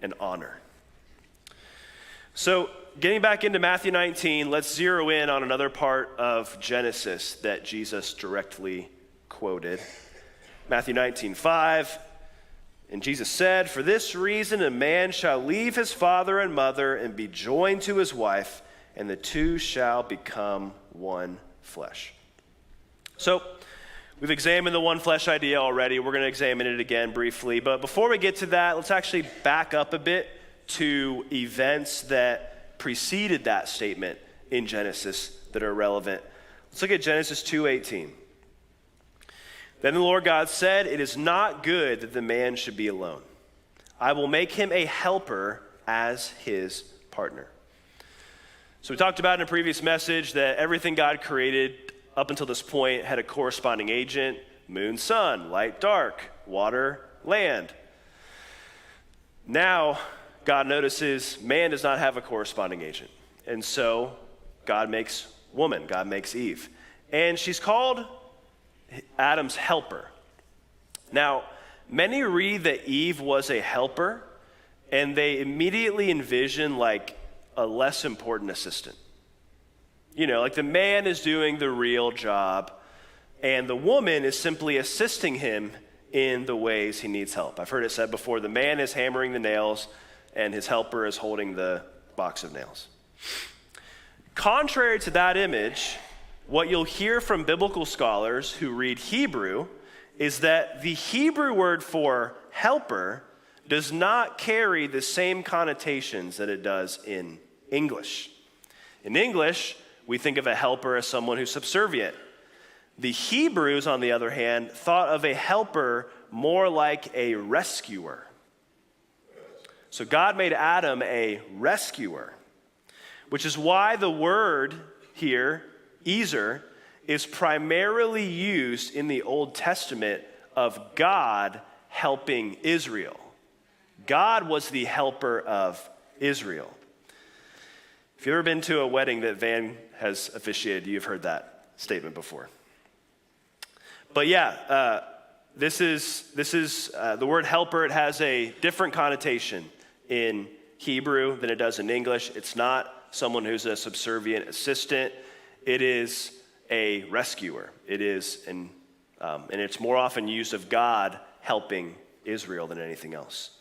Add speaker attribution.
Speaker 1: and honor. So getting back into Matthew 19, let's zero in on another part of Genesis that Jesus directly quoted. Matthew 19:5, and Jesus said, "For this reason a man shall leave his father and mother and be joined to his wife, and the two shall become one flesh." So we've examined the one flesh idea already. We're going to examine it again briefly. But before we get to that, let's actually back up a bit to events that preceded that statement in Genesis that are relevant. Let's look at Genesis 2:18. Then the Lord God said, "It is not good that the man should be alone. I will make him a helper as his partner." So we talked about in a previous message that everything God created up until this point had a corresponding agent: moon, sun, light, dark, water, land. Now, God notices man does not have a corresponding agent. And so God makes woman, God makes Eve. And she's called Adam's helper. Now, many read that Eve was a helper, and they immediately envision like a less important assistant. You know, like the man is doing the real job, and the woman is simply assisting him in the ways he needs help. I've heard it said before, the man is hammering the nails, and his helper is holding the box of nails. Contrary to that image, what you'll hear from biblical scholars who read Hebrew is that the Hebrew word for helper does not carry the same connotations that it does in English. In English, we think of a helper as someone who's subservient. The Hebrews, on the other hand, thought of a helper more like a rescuer. So God made Adam a rescuer, which is why the word here, Ezer, is primarily used in the Old Testament of God helping Israel. God was the helper of Israel. If you've ever been to a wedding that Van has officiated, you've heard that statement before. But yeah, this is the word helper. It has a different connotation in Hebrew than it does in English. It's not someone who's a subservient assistant. It is a rescuer. It is, and it's more often used of God helping Israel than anything else.